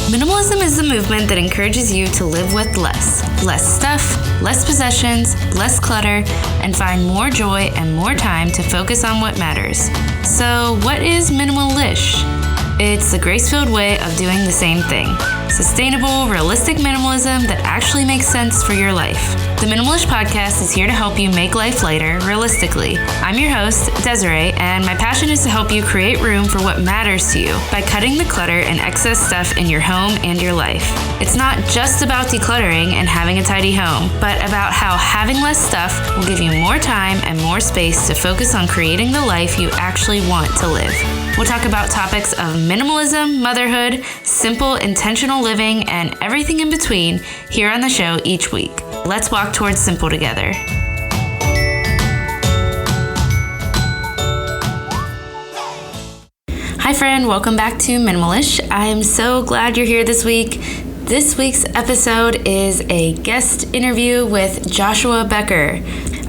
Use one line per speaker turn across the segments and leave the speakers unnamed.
Minimalism is the movement that encourages you to live with less. Less stuff, less possessions, less clutter, and find more joy and more time to focus on what matters. So, what is minimalish? It's the grace-filled way of doing the same thing. Sustainable, realistic minimalism that actually makes sense for your life. The Minimalist Podcast is here to help you make life lighter, realistically. I'm your host, Desiree, and my passion is to help you create room for what matters to you by cutting the clutter and excess stuff in your home and your life. It's not just about decluttering and having a tidy home, but about how having less stuff will give you more time and more space to focus on creating the life you actually want to live. We'll talk about topics of minimalism, motherhood, simple, intentional living, and everything in between here on the show each week. Let's walk towards simple together. Hi friend, welcome back to Minimalish. I am so glad you're here this week. This week's episode is a guest interview with Joshua Becker.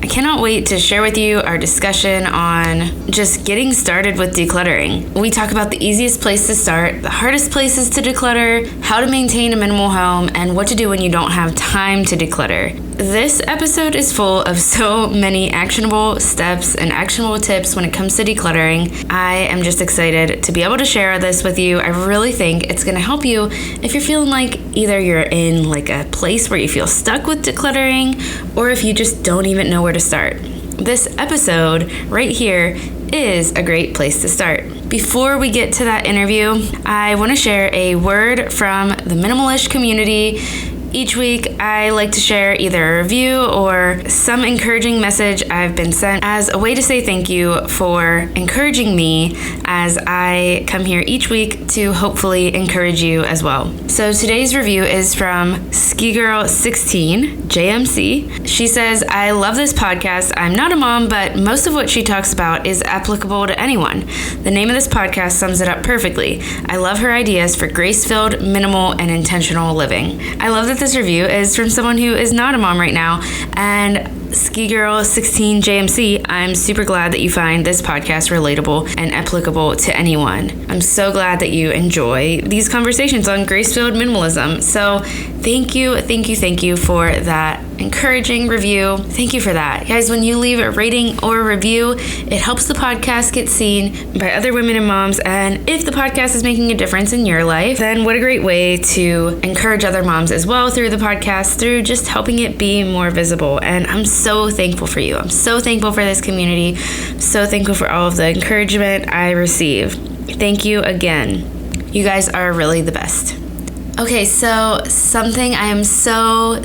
I cannot wait to share with you our discussion on just getting started with decluttering. We talk about the easiest place to start, the hardest places to declutter, how to maintain a minimal home, and what to do when you don't have time to declutter. This episode is full of so many actionable steps and actionable tips when it comes to decluttering. I am just excited to be able to share this with you. I really think it's going to help you if you're feeling like either you're in like a place where you feel stuck with decluttering, or if you just don't even know where to start. This episode right here is a great place to start. Before we get to that interview, I want to share a word from the Minimalish community. Each week, I like to share either a review or some encouraging message I've been sent as a way to say thank you for encouraging me as I come here each week to hopefully encourage you as well. So today's review is from SkiGirl16, JMC. She says, I love this podcast. I'm not a mom, but most of what she talks about is applicable to anyone. The name of this podcast sums it up perfectly. I love her ideas for grace-filled, minimal, and intentional living. I love that this review is from someone who is not a mom right now, and SkiGirl16JMC, I'm super glad that you find this podcast relatable and applicable to anyone. I'm so glad that you enjoy these conversations on grace-filled minimalism. So thank you for that encouraging review. Thank you for that. Guys, when you leave a rating or a review, it helps the podcast get seen by other women and moms. And if the podcast is making a difference in your life, then what a great way to encourage other moms as well through the podcast, through just helping it be more visible. And I'm so thankful for you. I'm so thankful for this community. So thankful for all of the encouragement I receive. Thank you again. You guys are really the best. Okay, so something I am so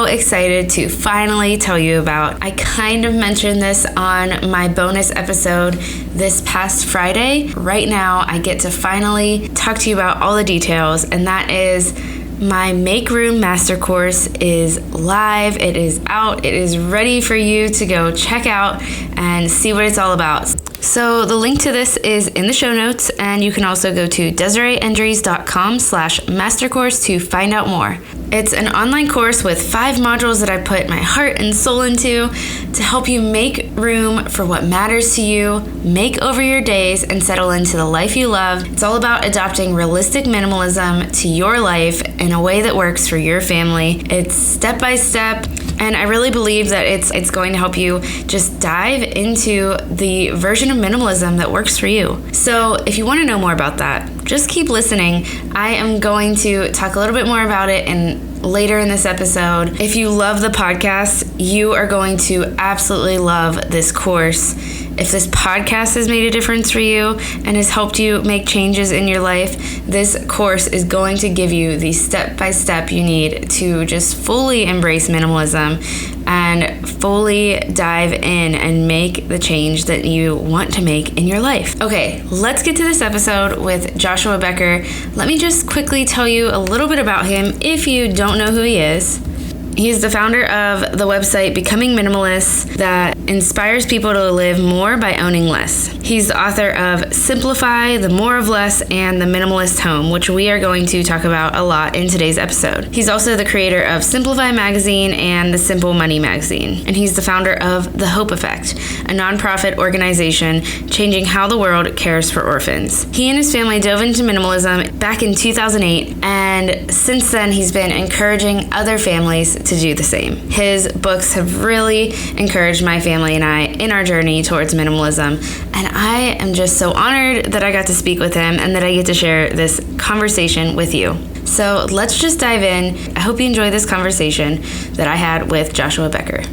excited to finally tell you about. I kind of mentioned this on my bonus episode this past Friday. Right now, I get to finally talk to you about all the details, and that is my Make Room Master Course is live. It is out. It is ready for you to go check out and see what it's all about. So the link to this is in the show notes, and you can also go to DesireeEndries.com/mastercourse to find out more. It's an online course with 5 modules that I put my heart and soul into to help you make room for what matters to you, make over your days, and settle into the life you love. It's all about adopting realistic minimalism to your life in a way that works for your family. It's step by step, and I really believe that it's going to help you just dive into the version of minimalism that works for you. So if you want to know more about that, just keep listening. I am going to talk a little bit more about it later in this episode. If you love the podcast, you are going to absolutely love this course. If this podcast has made a difference for you and has helped you make changes in your life, this course is going to give you the step-by-step you need to just fully embrace minimalism and fully dive in and make the change that you want to make in your life. Okay, let's get to this episode with Joshua Becker. Let me just quickly tell you a little bit about him if you don't know who he is. He's the founder of the website Becoming Minimalist that inspires people to live more by owning less. He's the author of Simplify, The More of Less, and The Minimalist Home, which we are going to talk about a lot in today's episode. He's also the creator of Simplify Magazine and the Simple Money Magazine. And he's the founder of The Hope Effect, a nonprofit organization changing how the world cares for orphans. He and his family dove into minimalism back in 2008, and since then he's been encouraging other families to do the same. His books have really encouraged my family and I in our journey towards minimalism, and I am just so honored that I got to speak with him and that I get to share this conversation with you. So let's just dive in. I hope you enjoy this conversation that I had with Joshua Becker.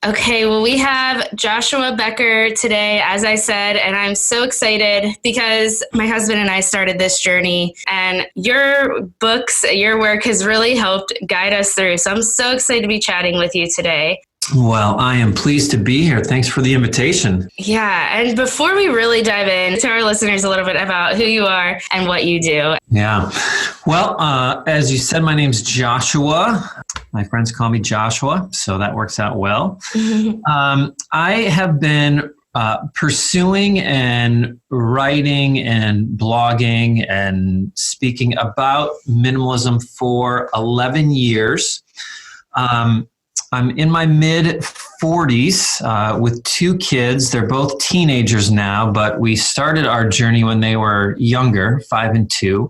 Okay, well, we have Joshua Becker today, as I said, and I'm so excited because my husband and I started this journey, and your books, your work has really helped guide us through. So I'm so excited to be chatting with you today.
Well, I am pleased to be here. Thanks for the invitation.
Yeah, and before we really dive in, tell our listeners a little bit about who you are and what you do.
Yeah. Well, as you said, my name's Joshua. My friends call me Joshua, so that works out well. I have been pursuing and writing and blogging and speaking about minimalism for 11 years. I'm in my mid-40s with 2 kids. They're both teenagers now, but we started our journey when they were younger, 5 and 2.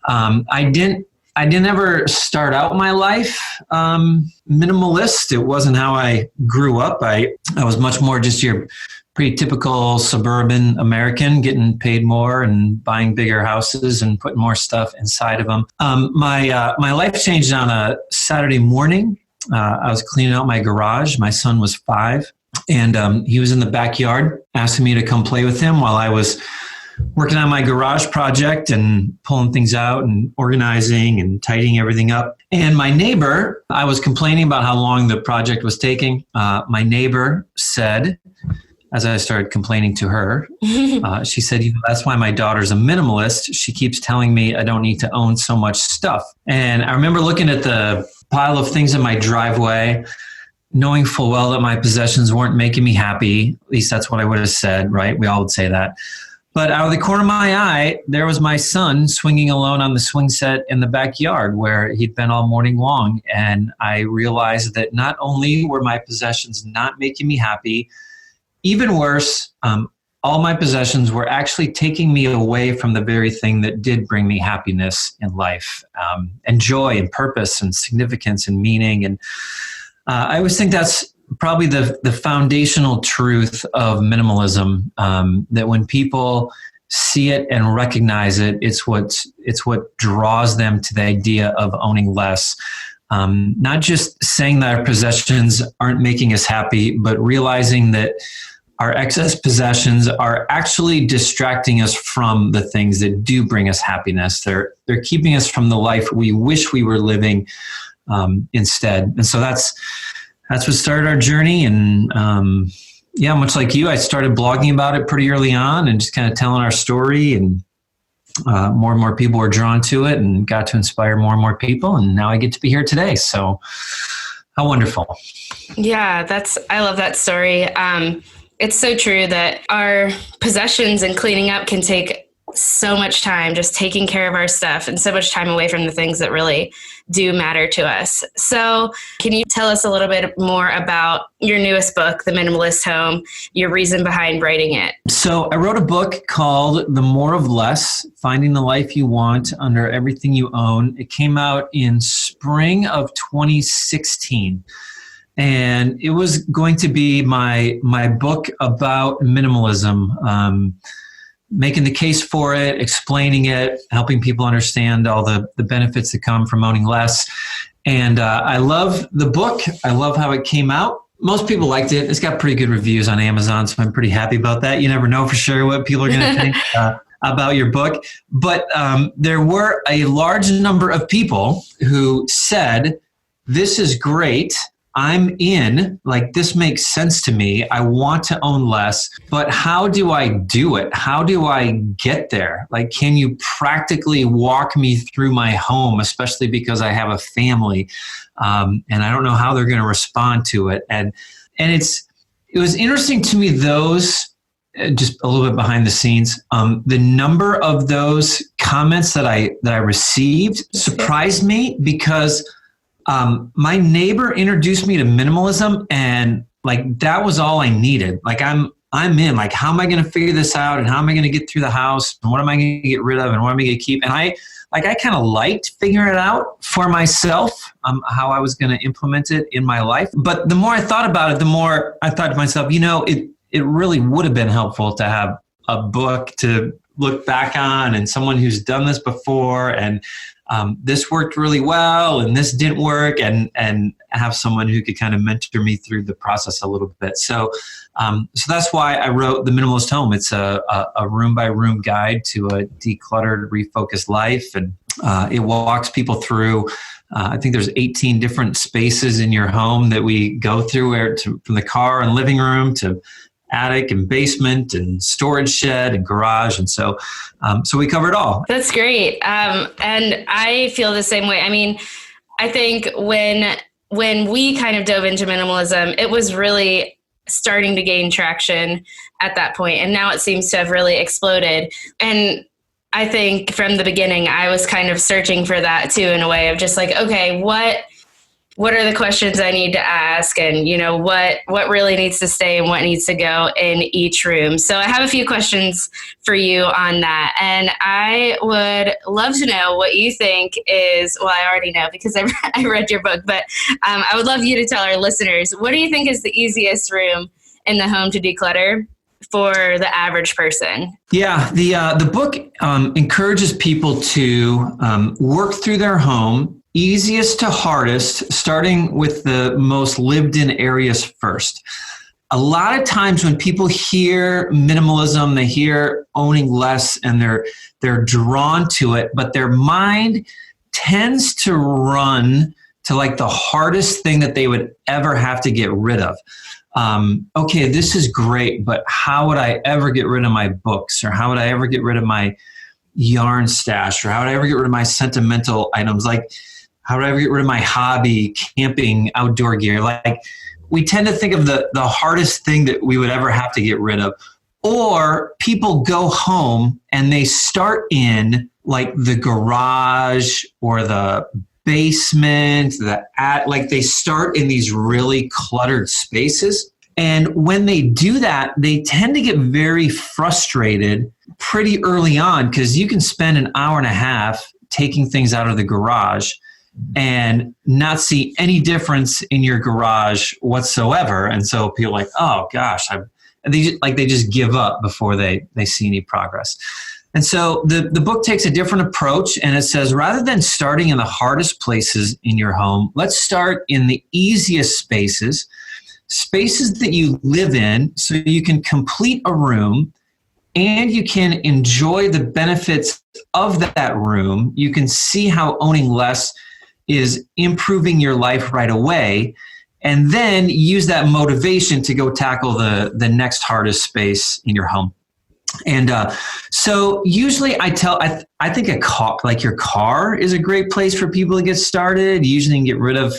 I didn't ever start out my life minimalist. It wasn't how I grew up. I was much more just your pretty typical suburban American, getting paid more and buying bigger houses and putting more stuff inside of them. My life changed on a Saturday morning. I was cleaning out my garage. My son was 5, and he was in the backyard asking me to come play with him while I was working on my garage project and pulling things out and organizing and tidying everything up. And my neighbor, I was complaining about how long the project was taking. My neighbor said, as I started complaining to her, she said, that's why my daughter's a minimalist. She keeps telling me I don't need to own so much stuff. And I remember looking at the pile of things in my driveway, knowing full well that my possessions weren't making me happy. At least that's what I would have said, right? We all would say that. But out of the corner of my eye, there was my son swinging alone on the swing set in the backyard where he'd been all morning long. And I realized that not only were my possessions not making me happy, even worse, all my possessions were actually taking me away from the very thing that did bring me happiness in life, and joy and purpose and significance and meaning. And I always think that's probably the foundational truth of minimalism, that when people see it and recognize it, it's what draws them to the idea of owning less. Not just saying that our possessions aren't making us happy, but realizing that our excess possessions are actually distracting us from the things that do bring us happiness. They're keeping us from the life we wish we were living instead. And so that's what started our journey. And much like you, I started blogging about it pretty early on and just kind of telling our story, and more and more people were drawn to it and got to inspire more and more people. And now I get to be here today. So how wonderful.
Yeah, I love that story. It's so true that our possessions and cleaning up can take so much time, just taking care of our stuff, and so much time away from the things that really do matter to us. So can you tell us a little bit more about your newest book, The Minimalist Home, your reason behind writing it?
So I wrote a book called The More of Less, Finding the Life You Want Under Everything You Own. It came out in spring of 2016. And it was going to be my book about minimalism, making the case for it, explaining it, helping people understand all the benefits that come from owning less. And I love the book. I love how it came out. Most people liked it. It's got pretty good reviews on Amazon, so I'm pretty happy about that. You never know for sure what people are going to think about your book. But there were a large number of people who said, "This is great. I'm in, like, this makes sense to me. I want to own less, but how do I do it? How do I get there? Like, can you practically walk me through my home, especially because I have a family, and I don't know how they're going to respond to it. And it was interesting to me, those, just a little bit behind the scenes, the number of those comments that I received surprised me, because my neighbor introduced me to minimalism, and like, that was all I needed. Like, I'm in, like, how am I going to figure this out, and how am I going to get through the house, and what am I going to get rid of, and what am I going to keep? And I kind of liked figuring it out for myself, how I was going to implement it in my life. But the more I thought about it, the more I thought to myself, it really would have been helpful to have a book to look back on, and someone who's done this before, and this worked really well and this didn't work, and have someone who could kind of mentor me through the process a little bit. So that's why I wrote The Minimalist Home. It's a room by room guide to a decluttered, refocused life. And it walks people through, I think there's 18 different spaces in your home that we go through, from the car and living room to attic and basement and storage shed and garage. And so we cover it all.
That's great. And I feel the same way. I mean, I think when we kind of dove into minimalism, it was really starting to gain traction at that point. And now it seems to have really exploded. And I think from the beginning, I was kind of searching for that too, in a way of just like, okay, what are the questions I need to ask, and what really needs to stay and what needs to go in each room. So I have a few questions for you on that, and I would love to know what you think is, well, I already know because I read your book, but I would love you to tell our listeners, what do you think is the easiest room in the home to declutter for the average person?
Yeah, the book encourages people to work through their home, easiest to hardest, starting with the most lived in areas first. A lot of times when people hear minimalism, they hear owning less, and they're drawn to it, but their mind tends to run to like the hardest thing that they would ever have to get rid of. Okay, this is great, but how would I ever get rid of my books? Or how would I ever get rid of my yarn stash? Or how would I ever get rid of my sentimental items? Like, how would I ever get rid of my hobby, camping, outdoor gear? Like, we tend to think of the hardest thing that we would ever have to get rid of. Or people go home and they start in like the garage or the basement, like they start in these really cluttered spaces. And when they do that, they tend to get very frustrated pretty early on, because you can spend an hour and a half taking things out of the garage and not see any difference in your garage whatsoever. And so people are like, oh gosh, they just give up before they see any progress. And so the book takes a different approach, and it says, rather than starting in the hardest places in your home, let's start in the easiest spaces that you live in, so you can complete a room and you can enjoy the benefits of that room. You can see how owning less is improving your life right away, and then use that motivation to go tackle the next hardest space in your home. And so usually I think a car, like your car, is a great place for people to get started. You usually can get rid of,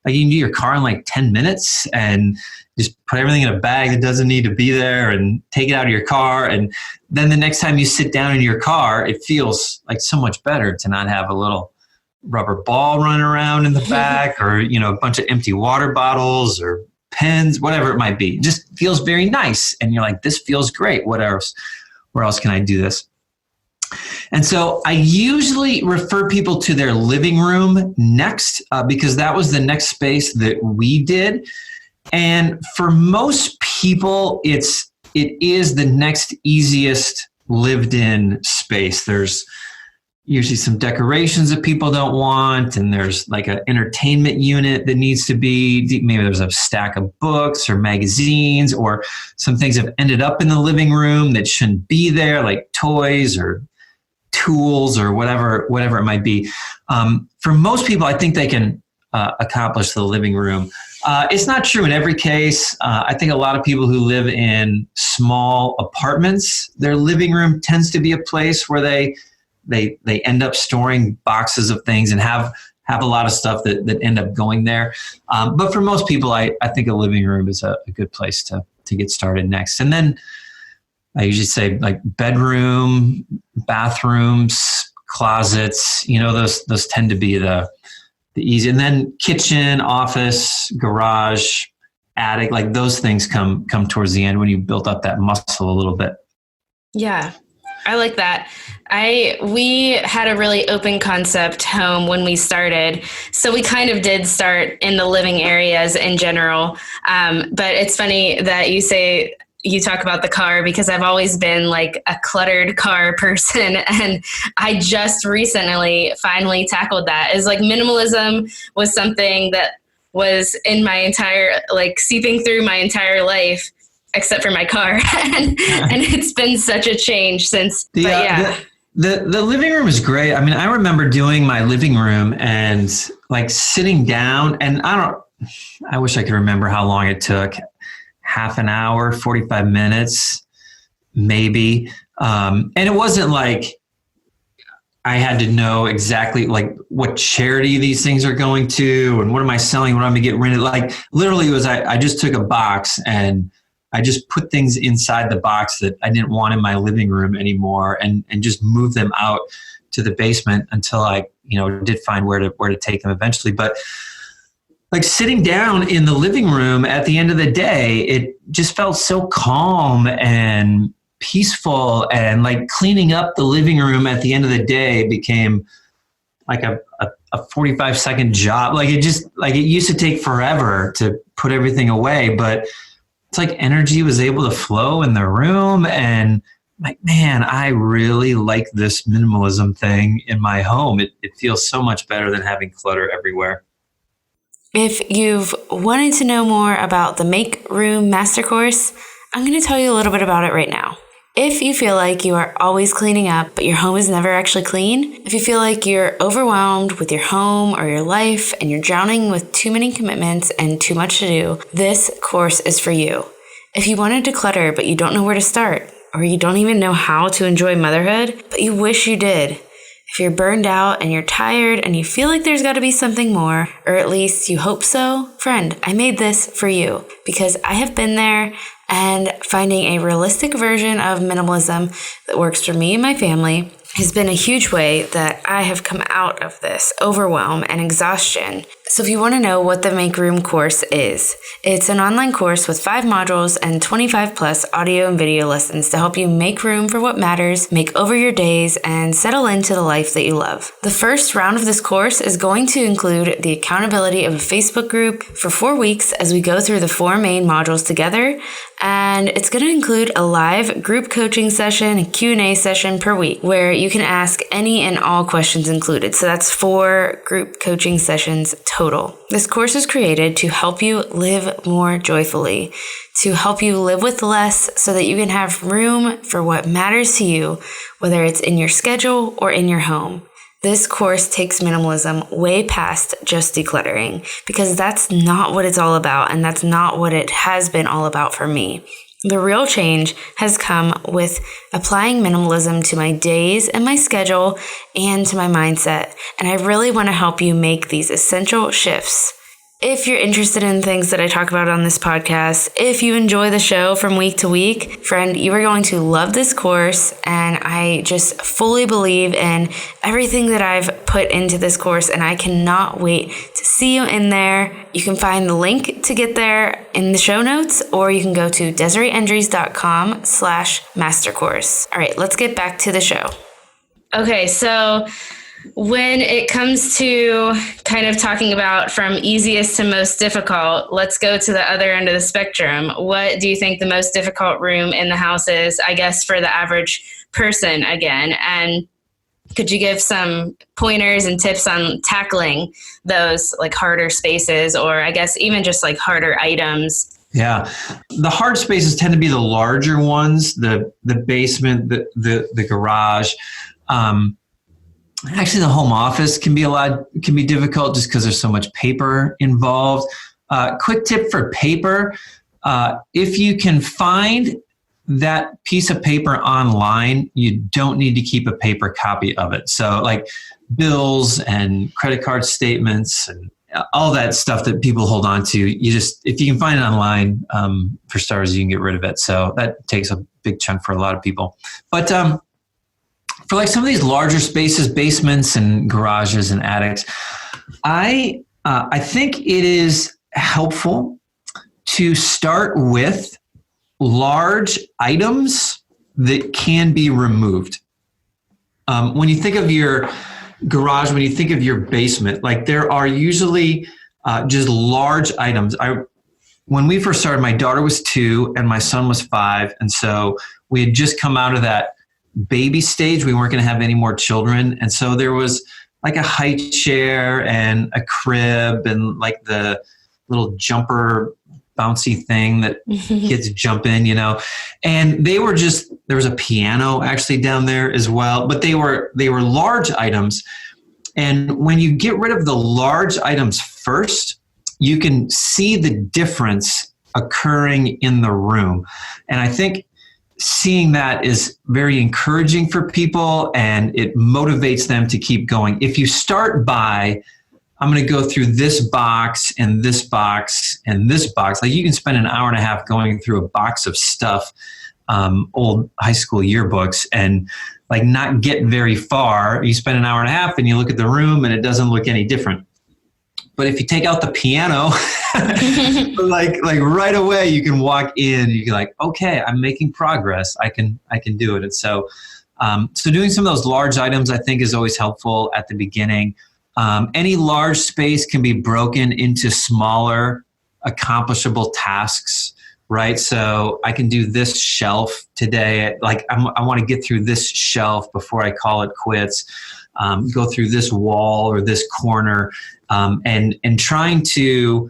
like, you can do your car in like 10 minutes and just put everything in a bag that doesn't need to be there and take it out of your car. And then the next time you sit down in your car, it feels like so much better to not have a little rubber ball running around in the back, or, a bunch of empty water bottles or pens, whatever it might be. It just feels very nice. And you're like, this feels great. What else? Where else can I do this? And so I usually refer people to their living room next, because that was the next space that we did. And for most people, it is the next easiest lived in space. There's usually some decorations that people don't want, and there's like an entertainment unit that needs to be, maybe there's a stack of books or magazines, or some things have ended up in the living room that shouldn't be there, like toys or tools or whatever it might be. For most people, I think they can accomplish the living room It's not true in every case. I think a lot of people who live in small apartments, their living room tends to be a place where they end up storing boxes of things and have a lot of stuff that end up going there. But for most people, I think a living room is a good place to get started next. And then I usually say like bedroom, bathrooms, closets, those tend to be the easy. And then kitchen, office, garage, attic, like those things come towards the end when you built up that muscle a little bit.
Yeah, I like that. We had a really open concept home when we started. So we kind of did start in the living areas in general. But it's funny that you talk about the car, because I've always been like a cluttered car person. And I just recently finally tackled that. Is like minimalism was something that was in my entire, like seeping through my entire life, except for my car. and it's been such a change since, but yeah.
The living room is great. I mean, I remember doing my living room and like sitting down, and I wish I could remember how long it took. Half an hour, 45 minutes, maybe. And it wasn't like I had to know exactly like what charity these things are going to and what am I selling, what I'm going to get rid of. Like literally it was, I just took a box and I just put things inside the box that I didn't want in my living room anymore and just moved them out to the basement until I, did find where to take them eventually. But like sitting down in the living room at the end of the day, it just felt so calm and peaceful, and like cleaning up the living room at the end of the day became like a 45-second job. Like it used to take forever to put everything away, but it's like energy was able to flow in the room, and like, man, I really like this minimalism thing in my home. It feels so much better than having clutter everywhere.
If you've wanted to know more about the Make Room Master Course, I'm going to tell you a little bit about it right now. If you feel like you are always cleaning up, but your home is never actually clean, if you feel like you're overwhelmed with your home or your life and you're drowning with too many commitments and too much to do, this course is for you. If you want to declutter, but you don't know where to start, or you don't even know how to enjoy motherhood, but you wish you did, if you're burned out and you're tired and you feel like there's got to be something more, or at least you hope so, friend, I made this for you because I have been there, and finding a realistic version of minimalism that works for me and my family has been a huge way that I have come out of this overwhelm and exhaustion. So if you want to know what the Make Room course is, it's an online course with 5 modules and 25 plus audio and video lessons to help you make room for what matters, make over your days, and settle into the life that you love. The first round of this course is going to include the accountability of a Facebook group for 4 weeks as we go through the 4 main modules together, and it's going to include a live group coaching session and Q&A session per week where you can ask any and all questions included. So that's 4 group coaching sessions total. This course is created to help you live more joyfully, to help you live with less so that you can have room for what matters to you, whether it's in your schedule or in your home. This course takes minimalism way past just decluttering, because that's not what it's all about, and that's not what it has been all about for me. The real change has come with applying minimalism to my days and my schedule and to my mindset, and I really want to help you make these essential shifts. If you're interested in things that I talk about on this podcast, if you enjoy the show from week to week, friend, you are going to love this course. And I just fully believe in everything that I've put into this course, and I cannot wait to see you in there. You can find the link to get there in the show notes, or you can go to DesireeEndries.com/mastercourse. All right, let's get back to the show. Okay, so when it comes to kind of talking about from easiest to most difficult, let's go to the other end of the spectrum. What do you think the most difficult room in the house is, I guess, for the average person again? And could you give some pointers and tips on tackling those like harder spaces, or I guess even just like harder items?
Yeah. The hard spaces tend to be the larger ones, the basement, the garage. Actually, the home office can be difficult just because there's so much paper involved. Quick tip for paper. If you can find that piece of paper online, you don't need to keep a paper copy of it. So like bills and credit card statements and all that stuff that people hold on to, if you can find it online, for starters, you can get rid of it. So that takes a big chunk for a lot of people. But for like some of these larger spaces, basements and garages and attics, I think it is helpful to start with large items that can be removed. When you think of your garage, when you think of your basement, like there are usually just large items. When we first started, my daughter was 2 and my son was 5. And so we had just come out of that baby stage. We weren't going to have any more children. And so there was like a high chair and a crib and like the little jumper bouncy thing that kids jump in, and there was a piano actually down there as well, but they were large items. And when you get rid of the large items first, you can see the difference occurring in the room. And I think seeing that is very encouraging for people, and it motivates them to keep going. If you start by, I'm going to go through this box and this box and this box. Like you can spend an hour and a half going through a box of stuff, old high school yearbooks, and like not get very far. You spend an hour and a half and you look at the room and it doesn't look any different. But if you take out the piano, like right away, you can walk in. You can like, okay, I'm making progress. I can do it. And so doing some of those large items, I think, is always helpful at the beginning. Any large space can be broken into smaller, accomplishable tasks, right? So I can do this shelf today. Like I want to get through this shelf before I call it quits. Go through this wall or this corner, and trying to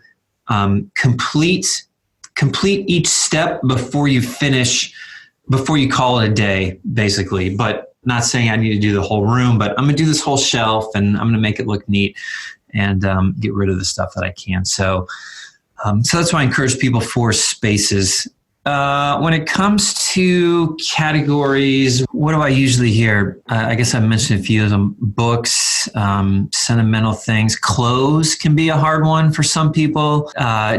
complete each step before you finish, before you call it a day, basically. But not saying I need to do the whole room, but I'm going to do this whole shelf and I'm going to make it look neat and get rid of the stuff that I can. So that's why I encourage people for spaces. When it comes to categories, what do I usually hear? I guess I mentioned a few of them. Books, sentimental things. Clothes can be a hard one for some people.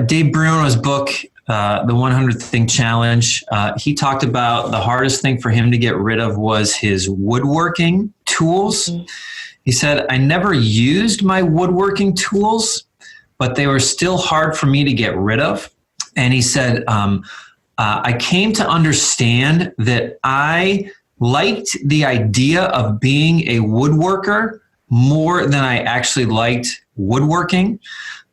Dave Bruno's book, The 100th Thing Challenge, he talked about the hardest thing for him to get rid of was his woodworking tools. Mm-hmm. He said, I never used my woodworking tools, but they were still hard for me to get rid of. And he said, I came to understand that I liked the idea of being a woodworker more than I actually liked woodworking.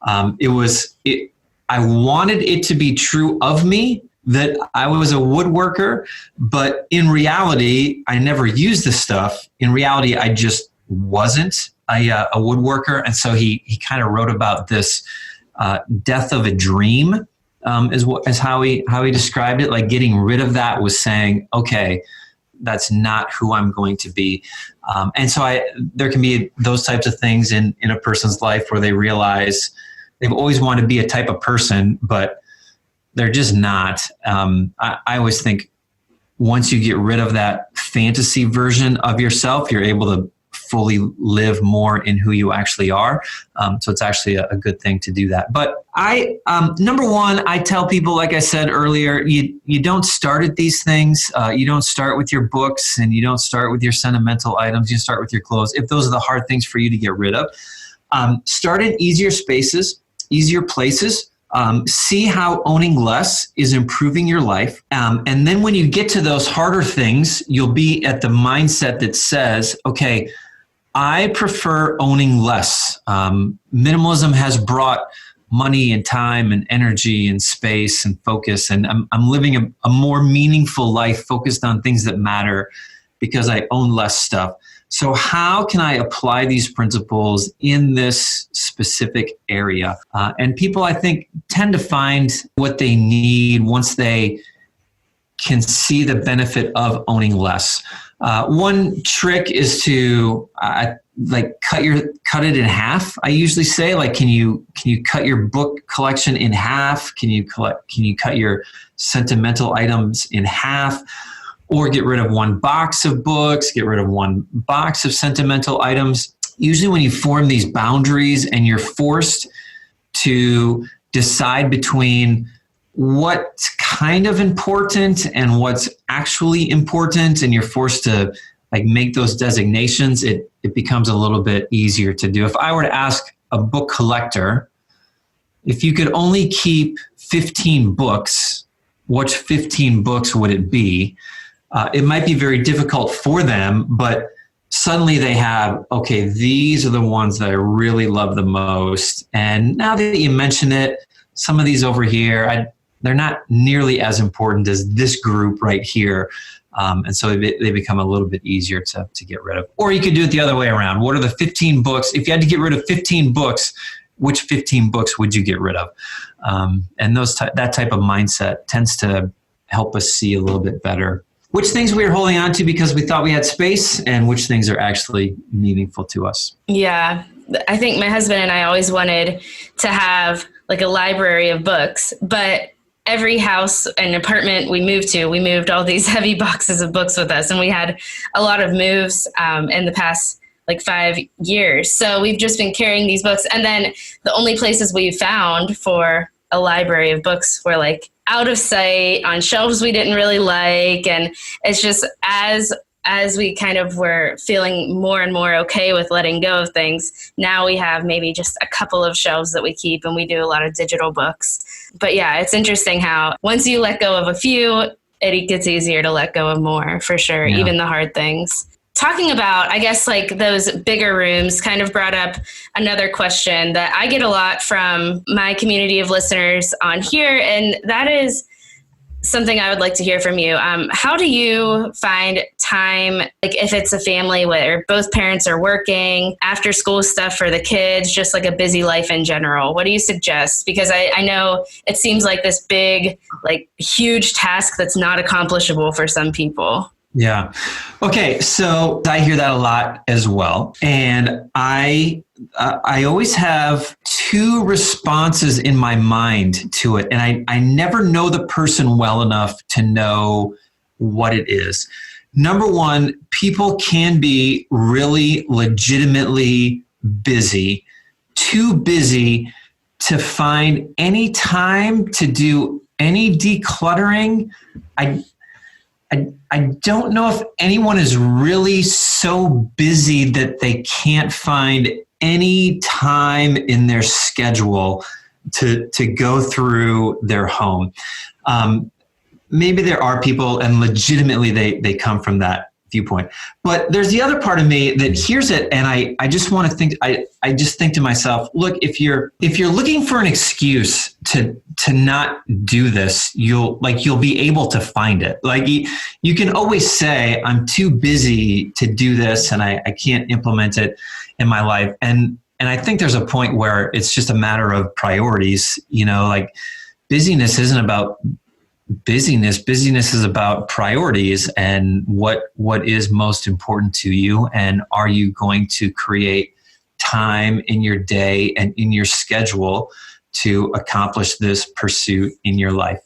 I wanted it to be true of me that I was a woodworker, but in reality, I never used the stuff. In reality, I just wasn't a woodworker. And so he kind of wrote about this death of a dream, is how he described it. Like getting rid of that was saying, okay, that's not who I'm going to be. And so there can be those types of things in a person's life where they realize they've always wanted to be a type of person, but they're just not. I always think once you get rid of that fantasy version of yourself, you're able to fully live more in who you actually are. So it's actually a good thing to do that. But number one, I tell people, like I said earlier, you don't start at these things. You don't start with your books and you don't start with your sentimental items. You start with your clothes. If those are the hard things for you to get rid of, start in easier spaces, easier places. See how owning less is improving your life. And then when you get to those harder things, you'll be at the mindset that says, okay, I prefer owning less. Minimalism has brought money and time and energy and space and focus. And I'm living a more meaningful life focused on things that matter because I own less stuff. So how can I apply these principles in this specific area? And people, I think, tend to find what they need once they can see the benefit of owning less. One trick is to cut it in half. I usually say, like, can you cut your book collection in half? Can you cut your sentimental items in half? Or get rid of one box of books, get rid of one box of sentimental items. Usually when you form these boundaries and you're forced to decide between what's kind of important and what's actually important, and you're forced to make those designations, it becomes a little bit easier to do. If I were to ask a book collector, if you could only keep 15 books, which 15 books would it be? It might be very difficult for them, but suddenly they have, okay, these are the ones that I really love the most. And now that you mention it, some of these over here, they're not nearly as important as this group right here. And so they become a little bit easier to get rid of. Or you could do it the other way around. What are the 15 books? If you had to get rid of 15 books, which 15 books would you get rid of? And that type of mindset tends to help us see a little bit better which things we were holding on to because we thought we had space and which things are actually meaningful to us.
Yeah. I think my husband and I always wanted to have like a library of books, but every house and apartment we moved all these heavy boxes of books with us. And we had a lot of moves in the past 5 years. So we've just been carrying these books. And then the only places we found for a library of books were out of sight on shelves we didn't really like. And it's just as we kind of were feeling more and more okay with letting go of things, now we have maybe just a couple of shelves that we keep, and we do a lot of digital books. But yeah, it's interesting how once you let go of a few, it gets easier to let go of more, for sure,
Yeah.
even the hard things. Talking about, I guess, those bigger rooms kind of brought up another question that I get a lot from my community of listeners on here, and that is something I would like to hear from you. How do you find time, if it's a family where both parents are working, after school stuff for the kids, just a busy life in general? What do you suggest? Because I know it seems like this big, huge task that's not accomplishable for some people.
Yeah. Okay. So I hear that a lot as well. And I always have two responses in my mind to it. And I never know the person well enough to know what it is. Number one, people can be really legitimately busy, too busy to find any time to do any decluttering. I don't know if anyone is really so busy that they can't find any time in their schedule to go through their home. Maybe there are people, and legitimately they come from that viewpoint. But there's the other part of me that hears it, and I just want to think. I just think to myself, look, if you're looking for an excuse to not do this, you'll be able to find it. You can always say, I'm too busy to do this, and I can't implement it in my life. And I think there's a point where it's just a matter of priorities. Busyness isn't about busyness. Busyness is about priorities and what is most important to you, and are you going to create time in your day and in your schedule to accomplish this pursuit in your life.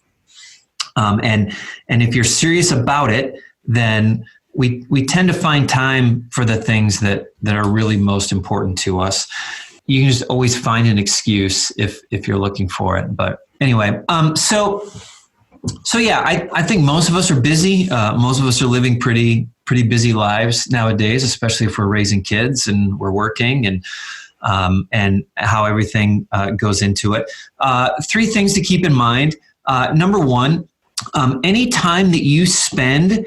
And if you're serious about it, then we tend to find time for the things that are really most important to us. You can just always find an excuse if you're looking for it. But anyway, so yeah, I think most of us are busy. Most of us are living pretty busy lives nowadays, especially if we're raising kids and we're working and how everything goes into it. Three things to keep in mind. Number one, any time that you spend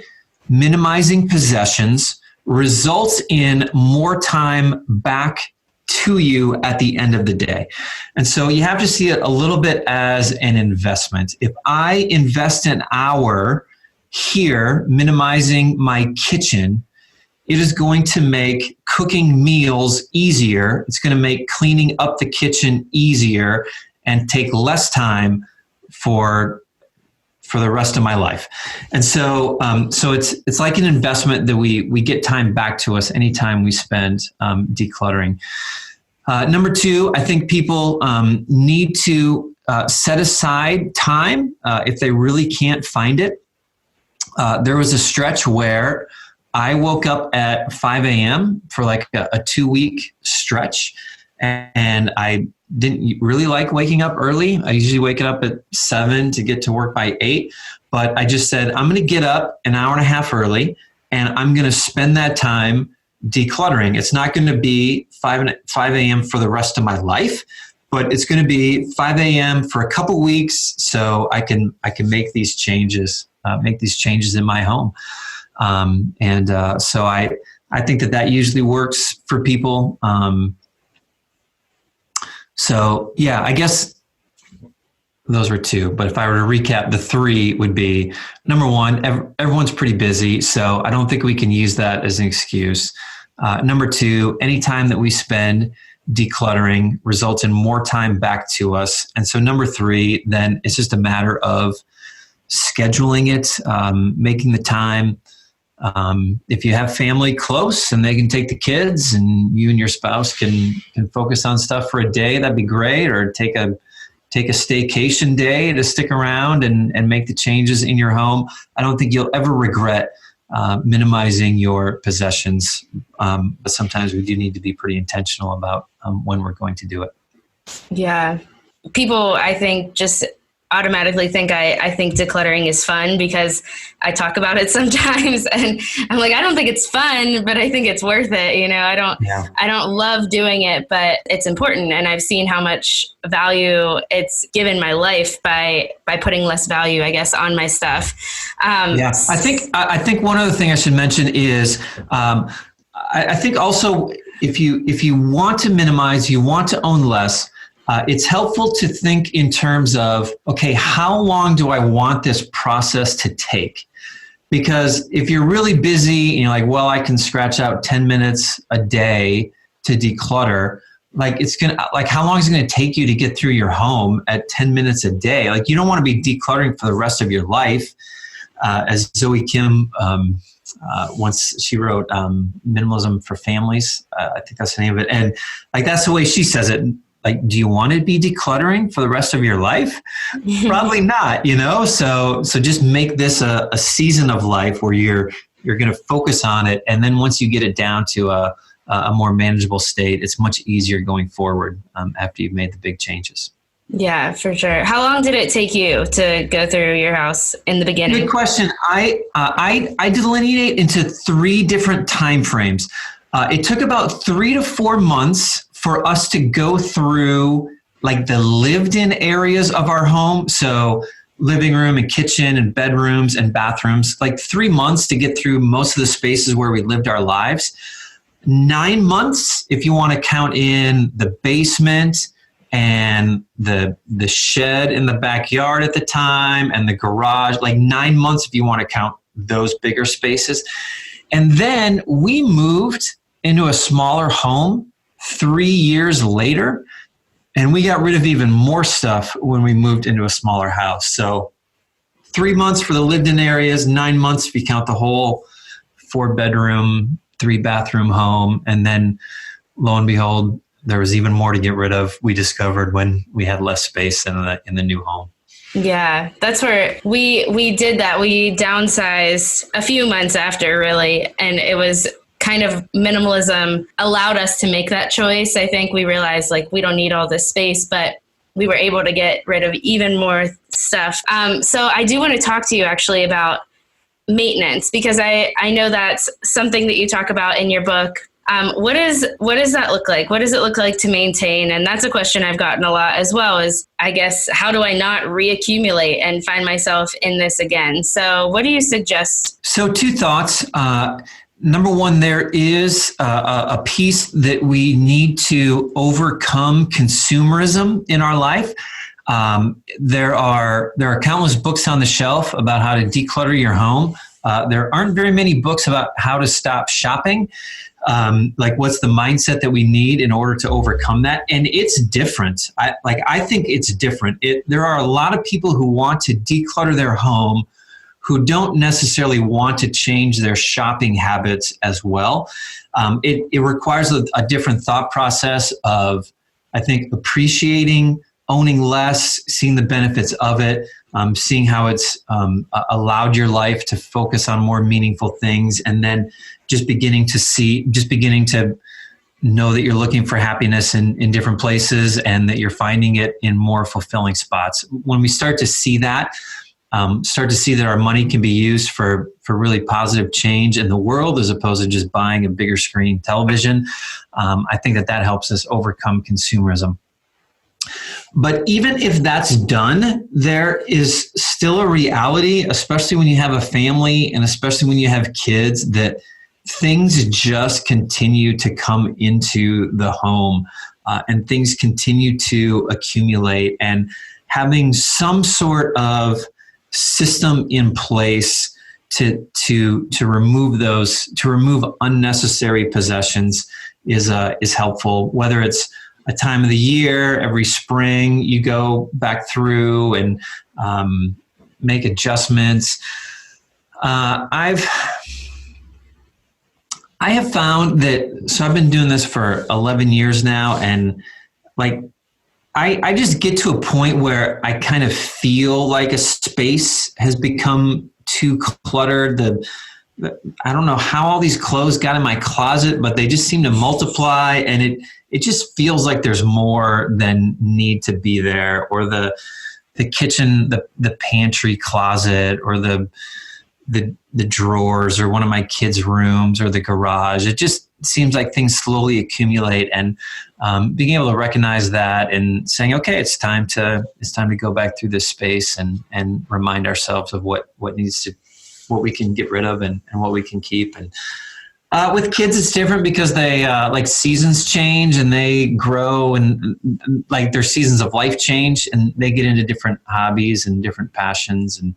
minimizing possessions results in more time back to you at the end of the day. And so you have to see it a little bit as an investment. If I invest an hour here minimizing my kitchen, it is going to make cooking meals easier. It's going to make cleaning up the kitchen easier and take less time for for the rest of my life. And so it's like an investment that we get time back to us anytime we spend decluttering. Number two, I think people need to set aside time if they really can't find it. There was a stretch where I woke up at 5 a.m. for like a 2-week stretch, and I didn't really like waking up early. I usually wake up at 7 to get to work by 8, but I just said, I'm going to get up an hour and a half early, and I'm going to spend that time decluttering. It's not going to be 5 a.m. for the rest of my life, but it's going to be 5 a.m. for a couple weeks, so I can make these changes in my home. So I think that usually works for people. So yeah, I guess those were two, but if I were to recap, the three would be, number one, everyone's pretty busy, so I don't think we can use that as an excuse. Number two, any time that we spend decluttering results in more time back to us. And so number three, then it's just a matter of scheduling it, making the time. If you have family close and they can take the kids and you and your spouse can focus on stuff for a day, that'd be great. Or take a staycation day to stick around and make the changes in your home. I don't think you'll ever regret minimizing your possessions. But sometimes we do need to be pretty intentional about when we're going to do it. Yeah.
People, I think, just automatically think I think decluttering is fun because I talk about it sometimes, and I'm like, I don't think it's fun, but I think it's worth it. You know, I don't love doing it, but it's important, and I've seen how much value it's given my life by putting less value, I guess, on my stuff.
I think one other thing I should mention is I think also if you want to minimize, you want to own less. It's helpful to think in terms of, okay, how long do I want this process to take? Because if you're really busy and you're like, well, I can scratch out 10 minutes a day to declutter, how long is it going to take you to get through your home at 10 minutes a day? Like, you don't want to be decluttering for the rest of your life. As Zoe Kim, once she wrote Minimalism for Families, I think that's the name of it. And like, that's the way she says it. Like, do you want to be decluttering for the rest of your life? Probably not, you know? So just make this a season of life where you're going to focus on it. And then once you get it down to a more manageable state, it's much easier going forward after you've made the big changes.
Yeah, for sure. How long did it take you to go through your house in the beginning?
Good question. I delineate into 3 different time frames. It took about 3 to 4 months for us to go through like the lived in areas of our home. So living room and kitchen and bedrooms and bathrooms, like 3 months to get through most of the spaces where we lived our lives. 9 months, if you want to count in the basement and the shed in the backyard at the time and the garage, like 9 months if you want to count those bigger spaces. And then we moved into a smaller home 3 years later, and we got rid of even more stuff when we moved into a smaller house. So 3 months for the lived-in areas, 9 months if you count the whole 4-bedroom, 3-bathroom home, and then lo and behold, there was even more to get rid of. We discovered when we had less space in the new home.
Yeah, that's where we did that. We downsized a few months after, really, and it was kind of minimalism allowed us to make that choice. I think we realized like we don't need all this space, but we were able to get rid of even more stuff. So I do want to talk to you actually about maintenance, because I know that's something that you talk about in your book. What does that look like? What does it look like to maintain? And that's a question I've gotten a lot as well, is I guess, how do I not reaccumulate and find myself in this again? So what do you suggest?
So 2 thoughts. Number one, there is a piece that we need to overcome consumerism in our life. There are countless books on the shelf about how to declutter your home. There aren't very many books about how to stop shopping. Like, what's the mindset that we need in order to overcome that? And it's different. I think it's different. There are a lot of people who want to declutter their home who don't necessarily want to change their shopping habits as well. It requires a different thought process of, I think, appreciating, owning less, seeing the benefits of it, seeing how it's allowed your life to focus on more meaningful things, and then just beginning to know that you're looking for happiness in different places and that you're finding it in more fulfilling spots. When we start to see that, our money can be used for really positive change in the world as opposed to just buying a bigger screen television, I think that helps us overcome consumerism. But even if that's done, there is still a reality, especially when you have a family and especially when you have kids, that things just continue to come into the home and things continue to accumulate. And having some sort of system in place to remove unnecessary possessions is helpful. Whether it's a time of the year, every spring, you go back through and make adjustments. I have found that, so I've been doing this for 11 years now, and like, I just get to a point where I kind of feel like a space has become too cluttered. I don't know how all these clothes got in my closet, but they just seem to multiply, and it just feels like there's more than need to be there, or the kitchen, the pantry closet, or the drawers, or one of my kids' rooms, or the garage. It just seems like things slowly accumulate, and being able to recognize that and saying, okay, it's time to go back through this space and remind ourselves of what we can get rid of and what we can keep. And with kids, it's different because they like seasons change and they grow, and like their seasons of life change, and they get into different hobbies and different passions and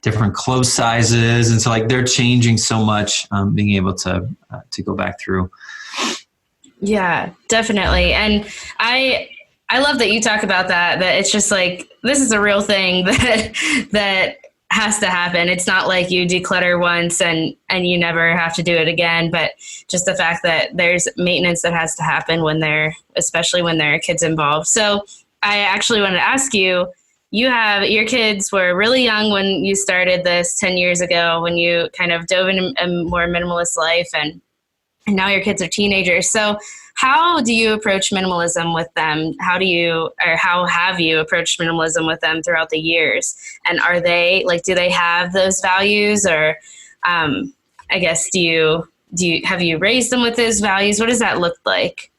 different clothes sizes. And so like they're changing so much, being able to go back through.
Yeah, definitely. And I love that you talk about that it's just like, this is a real thing that has to happen. It's not like you declutter once and you never have to do it again, but just the fact that there's maintenance that has to happen especially when there are kids involved. So I actually wanted to ask you, your kids were really young when you started this 10 years ago, when you kind of dove into a more minimalist life, and now your kids are teenagers. So how do you approach minimalism with them? How have you approached minimalism with them throughout the years? And are they do they have those values, or I guess have you raised them with those values? What does that look like?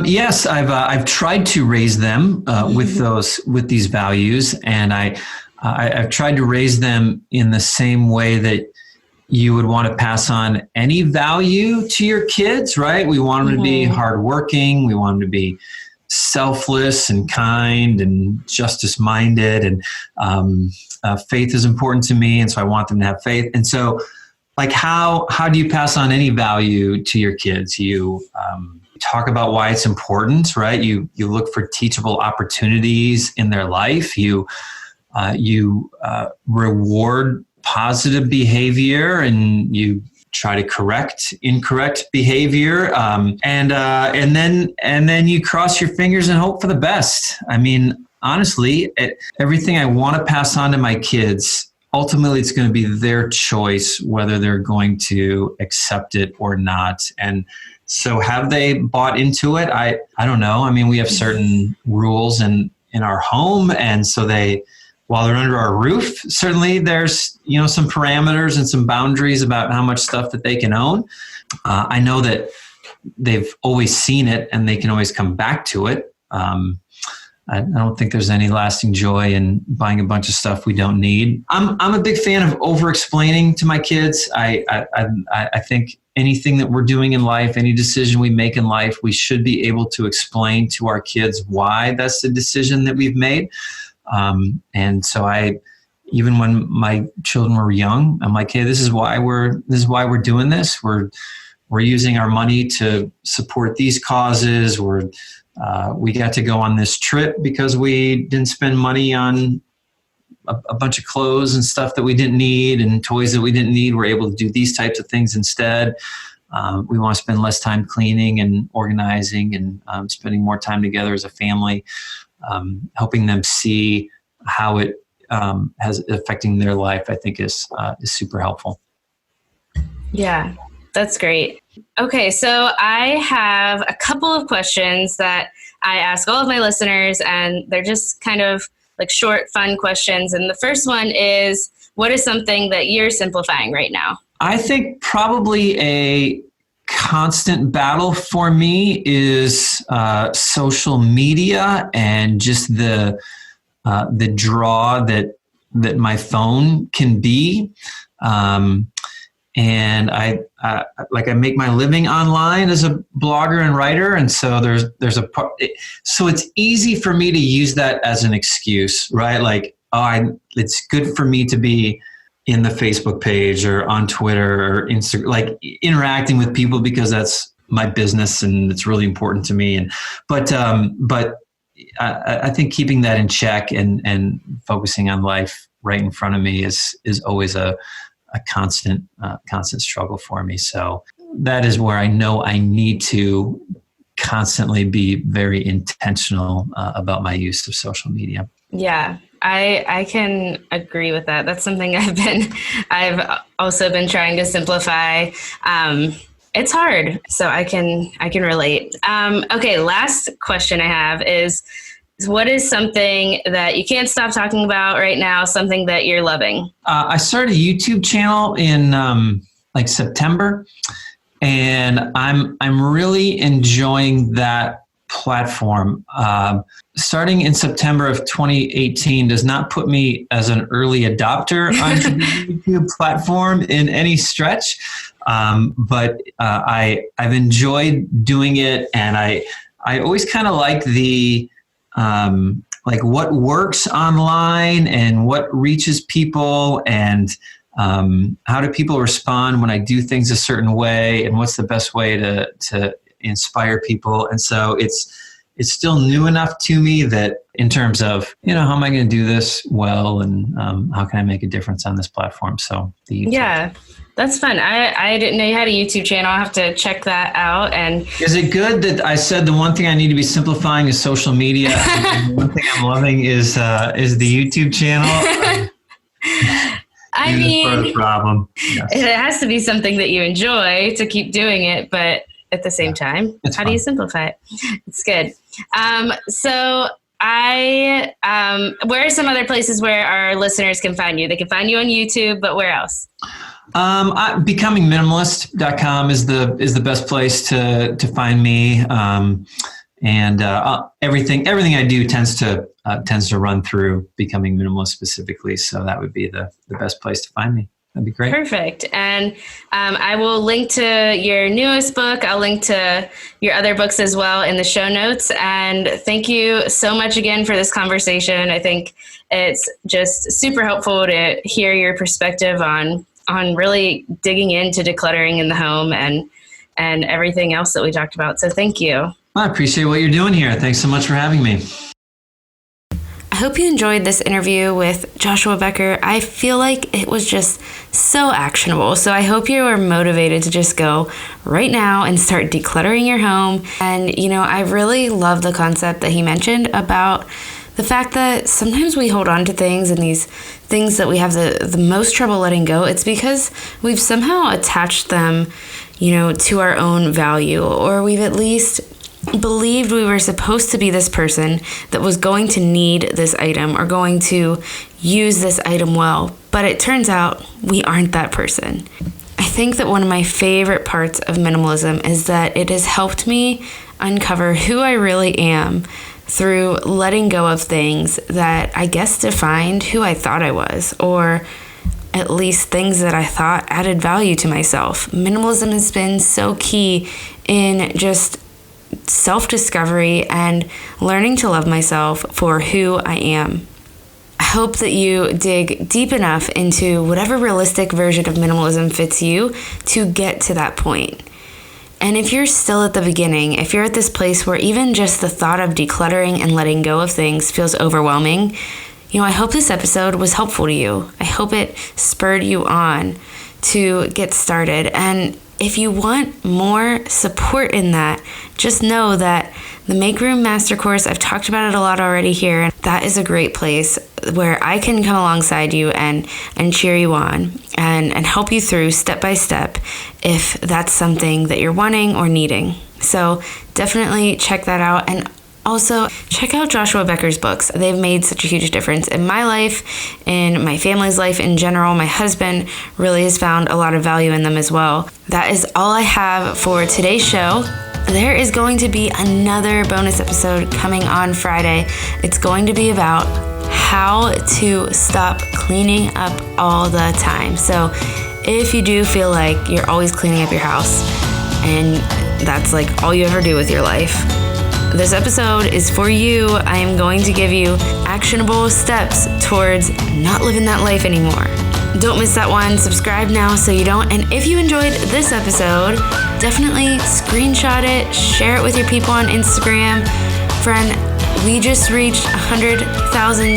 Yes, I've tried to raise them with these values, and I've tried to raise them in the same way that you would want to pass on any value to your kids, right? We want them to be hardworking. We want them to be selfless and kind and justice-minded, and faith is important to me, and so I want them to have faith. And so, like, how do you pass on any value to your kids? You talk about why it's important, right? You look for teachable opportunities in their life. You reward positive behavior, and you try to correct incorrect behavior, and then you cross your fingers and hope for the best. I mean, honestly, everything I want to pass on to my kids, ultimately it's going to be their choice whether they're going to accept it or not. And so have they bought into it? I don't know. I mean, we have certain rules in our home, and so while they're under our roof, certainly there's some parameters and some boundaries about how much stuff that they can own. I know that they've always seen it and they can always come back to it. I don't think there's any lasting joy in buying a bunch of stuff we don't need. I'm a big fan of over-explaining to my kids. I think anything that we're doing in life, any decision we make in life, we should be able to explain to our kids why that's the decision that we've made. And so even when my children were young, I'm like, hey, this is why we're doing this. We're we're using our money to support these causes. We got to go on this trip because we didn't spend money on a bunch of clothes and stuff that we didn't need and toys that we didn't need. We're able to do these types of things instead. We want to spend less time cleaning and organizing and spending more time together as a family, helping them see how it has affecting their life, I think is super helpful.
Yeah, that's great. Okay, so I have a couple of questions that I ask all of my listeners, and they're just kind of like short, fun questions. And the first one is, what is something that you're simplifying right now?
I think probably a constant battle for me is social media and just the draw that my phone can be. And I make my living online as a blogger and writer. And so there's a part, so it's easy for me to use that as an excuse, right? Like, it's good for me to be in the Facebook page or on Twitter or Instagram, like interacting with people because that's my business and it's really important to me. But I think keeping that in check and focusing on life right in front of me is always a constant struggle for me. So that is where I know I need to constantly be very intentional about my use of social media.
Yeah, I can agree with that. That's something I've also been trying to simplify. It's hard, so I can relate. Okay, last question I have is, what is something that you can't stop talking about right now, something that you're loving?
I started a YouTube channel in September, and I'm really enjoying that platform. Starting in September of 2018 does not put me as an early adopter onto the YouTube platform in any stretch, but I've enjoyed doing it, and I always kind of like the what works online and what reaches people, and how do people respond when I do things a certain way, and what's the best way to inspire people. And so it's still new enough to me that in terms of, how am I going to do this well, and how can I make a difference on this platform? So the YouTube. Yeah.
That's fun. I didn't know you had a YouTube channel. I'll have to check that out. And
is it good that I said the one thing I need to be simplifying is social media? And the one thing I'm loving is the YouTube channel.
I mean,
a problem. Yes.
It has to be something that you enjoy to keep doing it, but at the same time, how do you simplify it? It's good. So where are some other places where our listeners can find you? They can find you on YouTube, but where else?
Becomingminimalist.com is the best place to find me. And everything I do tends to run through Becoming Minimalist specifically. So that would be the best place to find me. That'd be great.
Perfect. And I will link to your newest book. I'll link to your other books as well in the show notes. And thank you so much again for this conversation. I think it's just super helpful to hear your perspective on really digging into decluttering in the home and everything else that we talked about. So thank you.
I appreciate what you're doing here. Thanks so much for having me.
I hope you enjoyed this interview with Joshua Becker. I feel like it was just so actionable. So I hope you are motivated to just go right now and start decluttering your home. And, I really love the concept that he mentioned about the fact that sometimes we hold on to things, and these things that we have the most trouble letting go, it's because we've somehow attached them, to our own value, or we've at least believed we were supposed to be this person that was going to need this item or going to use this item well. But it turns out we aren't that person. I think that one of my favorite parts of minimalism is that it has helped me uncover who I really am through letting go of things that I guess defined who I thought I was, or at least things that I thought added value to myself. Minimalism has been so key in just self-discovery and learning to love myself for who I am. I hope that you dig deep enough into whatever realistic version of minimalism fits you to get to that point. And if you're still at the beginning, if you're at this place where even just the thought of decluttering and letting go of things feels overwhelming, I hope this episode was helpful to you. I hope it spurred you on to get started. And if you want more support in that, just know that the Make Room Master Course, I've talked about it a lot already here. That is a great place where I can come alongside you and cheer you on and help you through step by step if that's something that you're wanting or needing. So definitely check that out. And also, check out Joshua Becker's books. They've made such a huge difference in my life, in my family's life in general. My husband really has found a lot of value in them as well. That is all I have for today's show. There is going to be another bonus episode coming on Friday. It's going to be about how to stop cleaning up all the time. So if you do feel like you're always cleaning up your house and that's like all you ever do with your life, this episode is for you. I am going to give you actionable steps towards not living that life anymore. Don't miss that one. Subscribe now so you don't. And if you enjoyed this episode, definitely screenshot it, share it with your people on Instagram. Friend, we just reached 100,000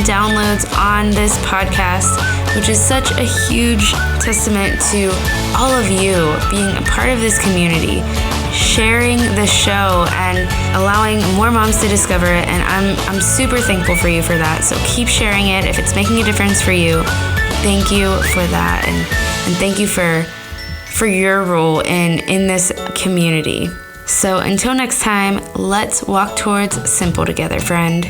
downloads on this podcast, which is such a huge testament to all of you being a part of this community, sharing the show and allowing more moms to discover it. And I'm super thankful for you for that. So keep sharing it if it's making a difference for you. Thank you for that, and thank you for your role in this community. So until next time, let's walk towards simple together, friend.